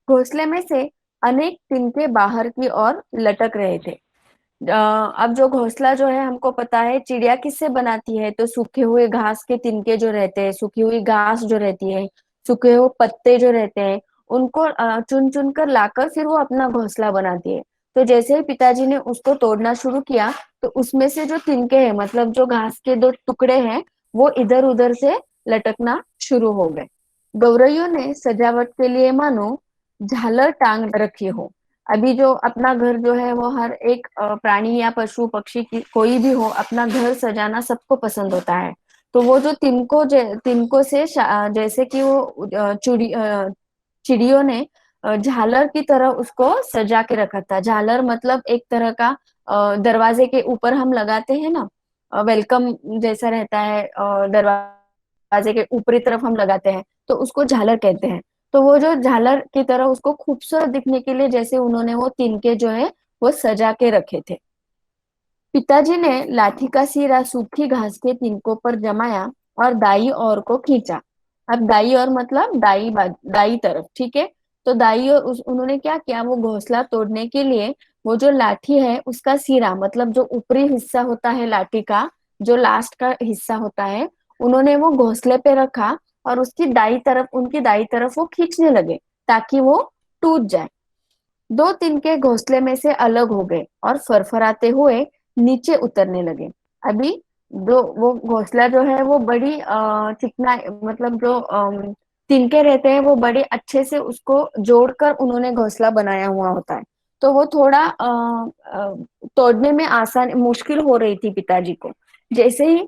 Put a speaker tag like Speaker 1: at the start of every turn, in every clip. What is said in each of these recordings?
Speaker 1: घोंसले में से अनेक तिनके बाहर की ओर लटक रहे थे। अब जो घोंसला जो है, हमको पता है चिड़िया किससे बनाती है, तो सूखे हुए घास के तिनके जो रहते हैं, सूखी हुई घास जो रहती है, सूखे हुए पत्ते जो रहते हैं, उनको चुन चुन कर लाकर फिर वो अपना घोंसला बनाती है। तो जैसे ही पिताजी ने उसको तोड़ना शुरू किया, तो उसमें से जो तिनके हैं, मतलब जो घास के दो टुकड़े हैं, वो इधर उधर से लटकना शुरू हो गए। गौरैयों ने सजावट के लिए मानो झालर टांग रखी हो। अभी जो अपना घर जो है, वो हर एक प्राणी या पशु पक्षी की कोई भी हो, अपना घर सजाना सबको पसंद होता है। तो वो जो तिनको से जैसे कि वो चिड़ियों ने झालर की तरह उसको सजा के रखा था। झालर मतलब एक तरह का दरवाजे के ऊपर हम लगाते हैं ना, वेलकम जैसा रहता है, दरवाजे के ऊपरी तरफ हम लगाते हैं, तो उसको झालर कहते हैं। तो वो जो झालर की तरह उसको खूबसूरत दिखने के लिए जैसे उन्होंने वो तिनके जो है वो सजा के रखे थे। पिताजी ने लाठी का सिरा सूखी घास के तिनकों पर जमाया और दाई ओर को खींचा। अब दाई ओर मतलब दाई तरफ, ठीक है। तो दाई ओर उन्होंने क्या किया, वो घोंसला तोड़ने के लिए वो जो लाठी है उसका सिरा, मतलब जो ऊपरी हिस्सा होता है लाठी का, जो लास्ट का हिस्सा होता है, उन्होंने वो घोंसले पे रखा और उनकी दाई तरफ वो खींचने लगे ताकि वो टूट जाए। दो तिनके घोंसले में से अलग हो गए और फरफराते हुए नीचे उतरने लगे। अभी दो वो घोंसला जो है वो बड़ी चिकना, मतलब जो तिनके रहते हैं वो बड़े अच्छे से उसको जोड़कर उन्होंने घोंसला बनाया हुआ होता है। तो वो थोड़ा तोड़ने में आसान मुश्किल हो रही थी पिताजी को। जैसे ही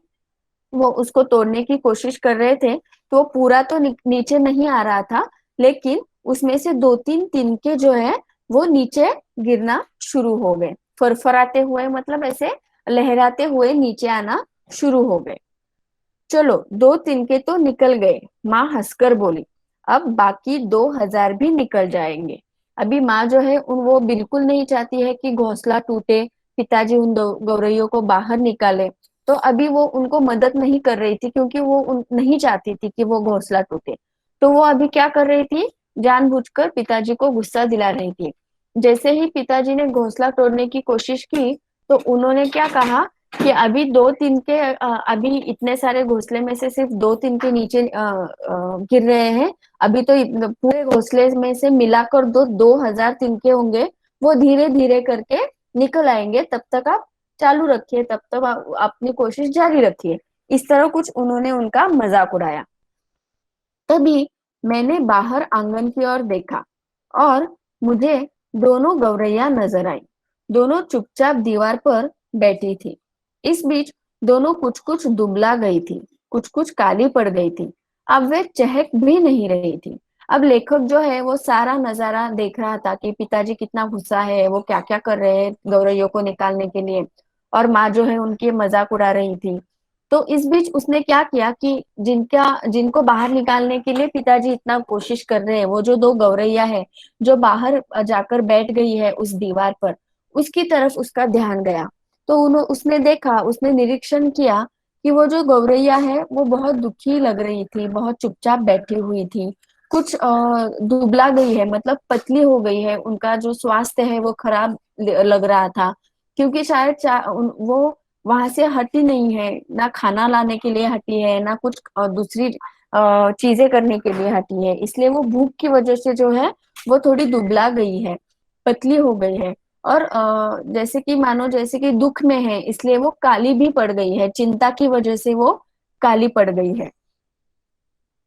Speaker 1: वो उसको तोड़ने की कोशिश कर रहे थे, तो वो पूरा तो नीचे नहीं आ रहा था, लेकिन उसमें से दो तीन तिनके जो है वो नीचे गिरना शुरू हो गए। फरफराते हुए मतलब ऐसे लहराते हुए नीचे आना शुरू हो गए। चलो, दो तिनके तो निकल गए, माँ हंसकर बोली। अब बाकी 2,000 भी निकल जाएंगे। अभी माँ जो है वो बिल्कुल नहीं चाहती है कि घोंसला टूटे, पिताजी उन दो गौरैयों को बाहर निकाले। तो अभी वो उनको मदद नहीं कर रही थी, क्योंकि वो नहीं चाहती थी कि वो घोंसला टूटे। तो वो अभी क्या कर रही थी, जानबूझकर पिताजी को गुस्सा दिला रही थी। जैसे ही पिताजी ने घोंसला तोड़ने की कोशिश की, तो उन्होंने क्या कहा कि अभी दो तीन के अभी इतने सारे घोंसले में से सिर्फ दो तीन के नीचे गिर रहे हैं। अभी तो पूरे घोंसले में से मिलाकर 2,000 तिनके होंगे, वो धीरे धीरे करके निकल आएंगे। तब तक आप चालू रखिए, तब तक आप अपनी कोशिश जारी रखिए। इस तरह कुछ उन्होंने उनका मजाक उड़ाया। तभी मैंने बाहर आंगन की ओर देखा और मुझे दोनों गौरैया नजर आई। दोनों चुपचाप दीवार पर बैठी थी। इस बीच दोनों कुछ कुछ दुबला गई थी, कुछ कुछ काली पड़ गई थी। अब वे चहक भी नहीं रही थी। अब लेखक जो है वो सारा नजारा देख रहा था कि पिताजी कितना गुस्सा है, वो क्या क्या कर रहे हैं गौरैयों को निकालने के लिए, और माँ जो है उनकी मजाक उड़ा रही थी। तो इस बीच उसने क्या किया कि जिनको बाहर निकालने के लिए पिताजी इतना कोशिश कर रहे हैं, वो जो दो गौरैया है जो बाहर जाकर बैठ गई है उस दीवार पर, उसकी तरफ उसका ध्यान गया। तो उसने देखा, उसने निरीक्षण किया कि वो जो गौरैया है वो बहुत दुखी लग रही थी, बहुत चुपचाप बैठी हुई थी। कुछ दुबला गई है, मतलब पतली हो गई है, उनका जो स्वास्थ्य है वो खराब लग रहा था। क्योंकि शायद वो वहां से हटी नहीं है, ना खाना लाने के लिए हटी है, ना कुछ दूसरी चीजें करने के लिए हटी है। इसलिए वो भूख की वजह से जो है वो थोड़ी दुबला गई है, पतली हो गई है। और जैसे कि मानो जैसे कि दुख में है, इसलिए वो काली भी पड़ गई है, चिंता की वजह से वो काली पड़ गई है।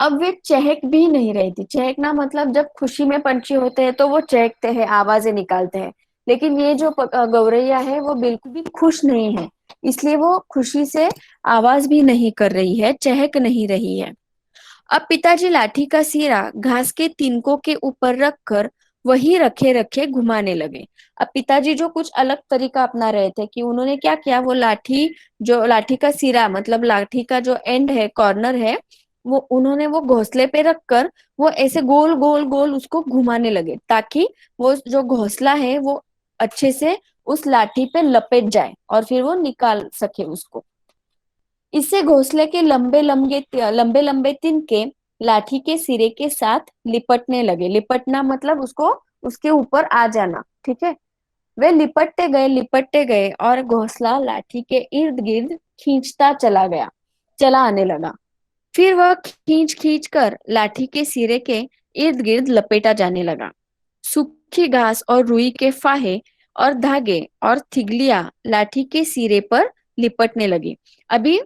Speaker 1: अब वे चहक भी नहीं रही थी। चहकना मतलब जब खुशी में पंछी होते हैं तो वो चहकते हैं, आवाजें निकालते हैं। लेकिन ये जो गौरैया है वो बिल्कुल भी खुश नहीं है, इसलिए वो खुशी से आवाज भी नहीं कर रही है, चहक नहीं रही है। अब पिताजी लाठी का सिरा घास के तिनकों के ऊपर रखकर वही रखे रखे घुमाने लगे। अब पिताजी जो कुछ अलग तरीका अपना रहे थे कि उन्होंने क्या किया, वो लाठी का सिरा मतलब लाठी का जो एंड है, कॉर्नर है, वो उन्होंने वो घोंसले पे रखकर वो ऐसे गोल गोल गोल उसको घुमाने लगे, ताकि वो जो घोंसला है वो अच्छे से उस लाठी पे लपेट जाए और फिर वो निकाल सके उसको। इससे घोंसले के लंबे लंबे लंबे तिनके लाठी के सिरे के साथ लिपटने लगे। लिपटना मतलब उसको उसके ऊपर आ जाना, ठीक है। वे लिपटते गए और घोंसला लाठी के इर्द गिर्द खींचता चला गया, चला आने लगा। फिर वह खींच खींच कर लाठी के सिरे के इर्द गिर्द लपेटा जाने लगा। सूखी घास और रुई के फाहे और धागे और थिगलियां लाठी के सिरे पर लिपटने लगी। अभी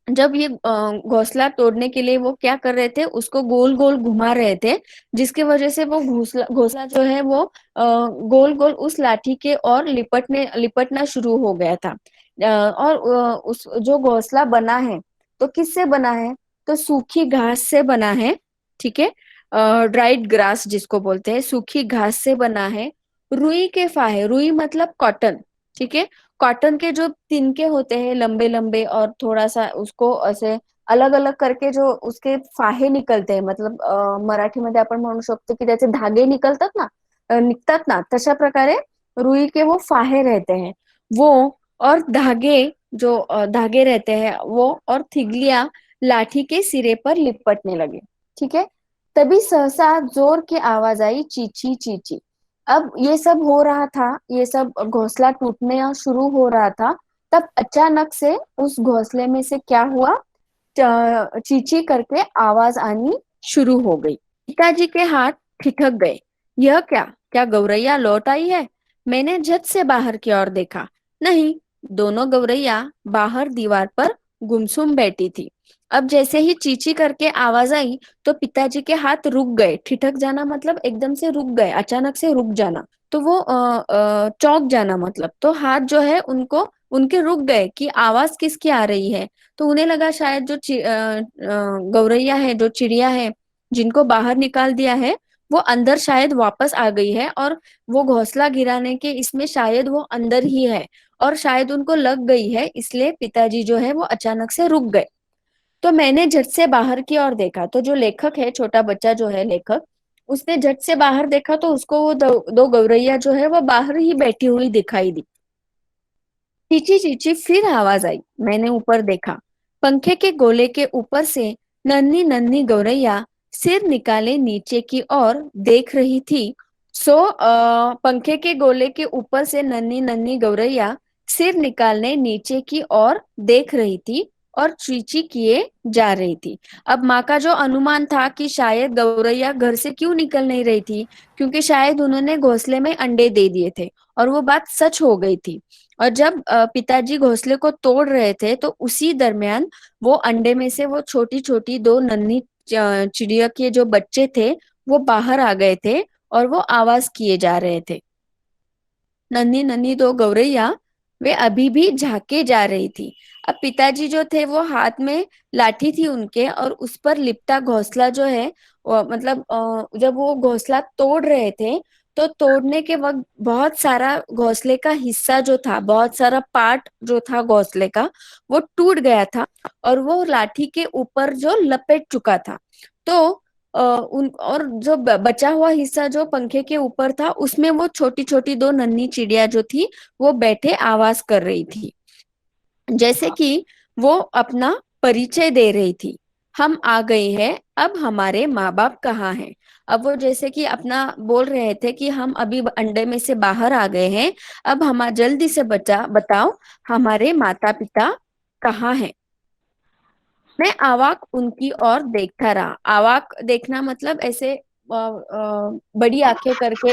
Speaker 1: जब ये घोंसला तोड़ने के लिए वो क्या कर रहे थे, उसको गोल गोल घुमा रहे थे, जिसकी वजह से वो घोंसला घोंसला जो है वो गोल गोल उस लाठी के और लिपटना शुरू हो गया था। और उस जो घोंसला बना है, तो किससे बना है, तो सूखी घास से बना है, ठीक है। ड्राइड ग्रास जिसको बोलते हैं, सूखी घास से बना है। रुई के फाहे, रुई मतलब कॉटन, ठीक है। कॉटन के जो तिनके होते हैं लंबे लंबे, और थोड़ा सा उसको ऐसे अलग अलग करके जो उसके फाहे निकलते हैं, मतलब मराठीमध्ये आपण म्हणू शकतो की त्याचे धागे निकलतात ना, निघतात ना, तशा प्रकारे रुई के वो फाहे रहते हैं वो। और धागे जो धागे रहते हैं वो, और थिगलियां लाठी के सिरे पर लिपटने लगे, ठीक है। तभी सहसा जोर की आवाज आई, चींची चींची। अब ये सब हो रहा था, ये सब घोंसला टूटने शुरू हो रहा था। तब अचानक से उस घोंसले में से क्या हुआ, चींची करके आवाज आनी शुरू हो गई। पिताजी के हाथ ठिठक गए। यह क्या, क्या गौरैया लौट आई है? मैंने झट से बाहर की ओर देखा। नहीं, दोनों गौरैया बाहर दीवार पर गुमसुम बैठी थी। अब जैसे ही चींची करके आवाज आई, तो पिताजी के हाथ रुक गए। ठिठक जाना मतलब एकदम से रुक गए, अचानक से रुक जाना। तो वो चौंक जाना मतलब, तो हाथ जो है उनको उनके रुक गए कि आवाज किसकी आ रही है। तो उन्हें लगा शायद जो गौरैया है, जो चिड़िया है, जिनको बाहर निकाल दिया है, वो अंदर शायद वापस आ गई है, और वो घोंसला गिराने के इसमें शायद वो अंदर ही है, और शायद उनको लग गई है, इसलिए पिताजी जो है वो अचानक से रुक गए। तो मैंने झट से बाहर की ओर देखा। तो जो लेखक है, छोटा बच्चा जो है लेखक, उसने झट से बाहर देखा, तो उसको वो दो गौरैया जो है वो बाहर ही बैठी हुई दिखाई दी। चींची चींची फिर आवाज आई। मैंने ऊपर देखा। पंखे के गोले के ऊपर से नन्ही नन्ही गौरैया सिर निकाले नीचे की ओर देख रही थी। पंखे के गोले के ऊपर से नन्ही नन्ही गौरैया सिर निकालने नीचे की ओर देख रही थी और चींची किए जा रही थी। अब माँ का जो अनुमान था कि शायद गौरैया घर से क्यों निकल नहीं रही थी, क्योंकि शायद उन्होंने घोंसले में अंडे दे दिए थे, और वो बात सच हो गई थी। और जब पिताजी घोंसले को तोड़ रहे थे, तो उसी दरमियान वो अंडे में से वो छोटी छोटी दो नन्ही चिड़िया के जो बच्चे थे, वो बाहर आ गए थे, और वो आवाज किए जा रहे थे। नन्ही नन्ही दो गौरैया वे अभी भी झांके जा रही थी। अब पिताजी जो थे वो हाथ में लाठी थी उनके, और उस पर लिपटा घोंसला जो है, मतलब जब वो घोंसला तोड़ रहे थे, तो तोड़ने के वक्त बहुत सारा घोंसले का हिस्सा जो था, बहुत सारा पार्ट जो था घोंसले का, वो टूट गया था, और वो लाठी के ऊपर जो लपेट चुका था। तो उन और जो बचा हुआ हिस्सा जो पंखे के ऊपर था, उसमें वो छोटी छोटी दो नन्ही चिड़िया जो थी, वो बैठे आवाज कर रही थी, जैसे कि वो अपना परिचय दे रही थी। हम आ गए हैं, अब हमारे माँ बाप कहाँ हैं? अब वो जैसे कि अपना बोल रहे थे कि हम अभी अंडे में से बाहर आ गए हैं, अब हम जल्दी से बताओ, हमारे माता पिता कहाँ हैं? मैं अवाक उनकी ओर देखता रहा। अवाक देखना मतलब ऐसे बड़ी आंखें करके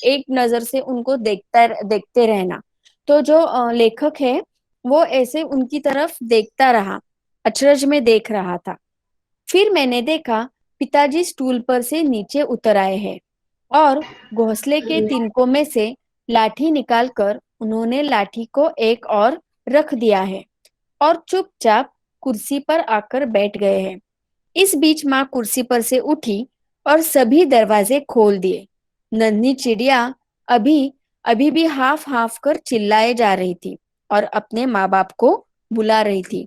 Speaker 1: एक नजर से उनको देखते रहना। तो जो लेखक है, वो ऐसे उनकी तरफ देखता रहा, अचरज में देख रहा था। फिर मैंने देखा, पिताजी स्टूल पर से नीचे उतर आए हैं, और घोंसले के तिनकों में से लाठी निकालकर उन्होंने लाठी को एक और रख दिया है, और चुपचाप कुर्सी पर आकर बैठ गए हैं। इस बीच माँ कुर्सी पर से उठी और सभी दरवाजे खोल दिए। नन्ही चिड़िया अभी अभी भी हाफ हाफ कर चिल्लाए जा रही थी, और अपने माँ बाप को बुला रही थी।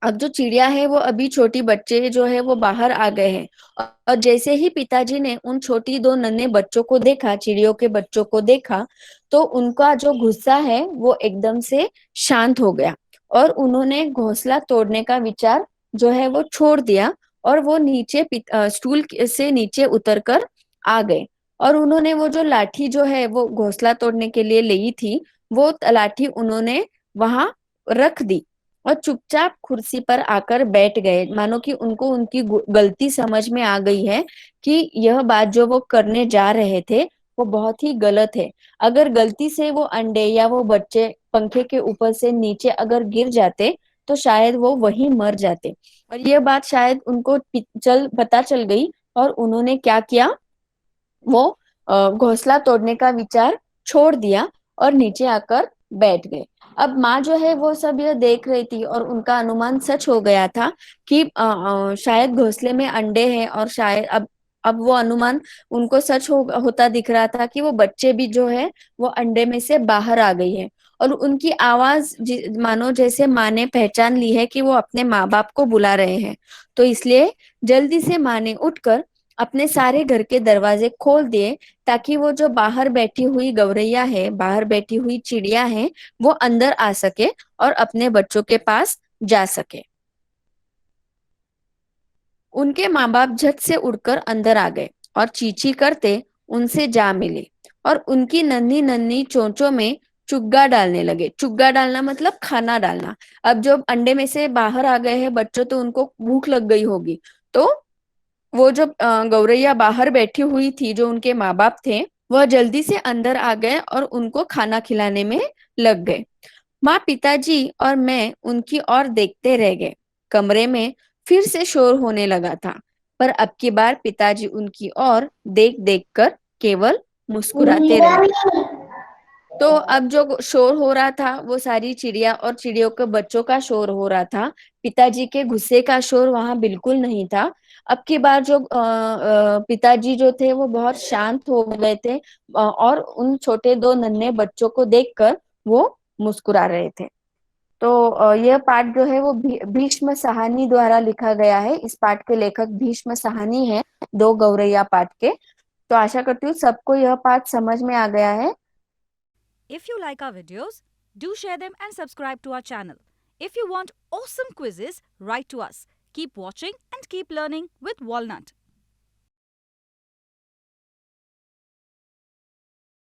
Speaker 1: अब जो चिड़िया है वो अभी छोटी बच्चे जो है वो बाहर आ गए हैं, और जैसे ही पिताजी ने उन छोटी दो नन्हे बच्चों को देखा, चिड़ियों के बच्चों को देखा, तो उनका जो गुस्सा है वो एकदम से शांत हो गया, और उन्होंने घोंसला तोड़ने का विचार जो है वो छोड़ दिया, और वो नीचे स्टूल से नीचे उतर कर आ गए। और उन्होंने वो जो लाठी जो है वो घोंसला तोड़ने के लिए ली थी, वो लाठी उन्होंने वहां रख दी और चुपचाप कुर्सी पर आकर बैठ गए, मानो कि उनको उनकी गलती समझ में आ गई है कि यह बात जो वो करने जा रहे थे वो बहुत ही गलत है। अगर गलती से वो अंडे या वो बच्चे पंखे के ऊपर से नीचे अगर गिर जाते तो शायद वो वहीं मर जाते। और ये बात शायद उनको पता चल गई, और उन्होंने क्या किया, वो घोंसला तोड़ने का विचार छोड़ दिया और नीचे आकर बैठ गए। अब माँ जो है वो सब यह देख रही थी और उनका अनुमान सच हो गया था कि शायद घोंसले में अंडे हैं, और शायद अब वो अनुमान उनको सच होता दिख रहा था कि वो बच्चे भी जो है वो अंडे में से बाहर आ गई है। और उनकी आवाज मानो जैसे माँ ने पहचान ली है कि वो अपने माँ बाप को बुला रहे हैं। तो इसलिए जल्दी से माँ ने उठकर अपने सारे घर के दरवाजे खोल दिए, ताकि वो जो बाहर बैठी हुई गौरैया है, बाहर बैठी हुई चिड़िया है, वो अंदर आ सके और अपने बच्चों के पास जा सके। उनके माँ बाप झट से उड़कर अंदर आ गए और चींची करते उनसे जा मिले और उनकी नन्ही नन्ही चोंचों में चुग्गा डालने लगे। चुग्गा डालना मतलब खाना डालना। अब जब अंडे में से बाहर आ गए हैं बच्चों, तो उनको भूख लग गई होगी। तो वो जो गौरैया बाहर बैठी हुई थी, जो उनके माँ बाप थे, वह जल्दी से अंदर आ गए और उनको खाना खिलाने में लग गए। माँ, पिताजी और मैं उनकी ओर देखते रह गए। कमरे में फिर से शोर होने लगा था, पर अब की बार पिताजी उनकी ओर देख देख कर केवल मुस्कुराते रहे। तो अब जो शोर हो रहा था वो सारी चिड़िया और चिड़ियों के बच्चों का शोर हो रहा था। पिताजी के गुस्से का शोर वहां बिल्कुल नहीं था। अब की बार जो पिताजी जो थे वो बहुत शांत हो गए थे, और उन छोटे दो नन्हे बच्चों को देखकर वो मुस्कुरा रहे थे। तो यह पाठ जो है वो भीष्म साहनी द्वारा लिखा गया है। इस पाठ के लेखक भीष्म साहनी है, दो गौरैया पाठ के। तो आशा करती हूँ सबको यह पाठ समझ में आ गया है।
Speaker 2: If you like our videos, do share them and subscribe to our channel. If you want awesome quizzes, write to us. Keep watching and keep learning with Walnut.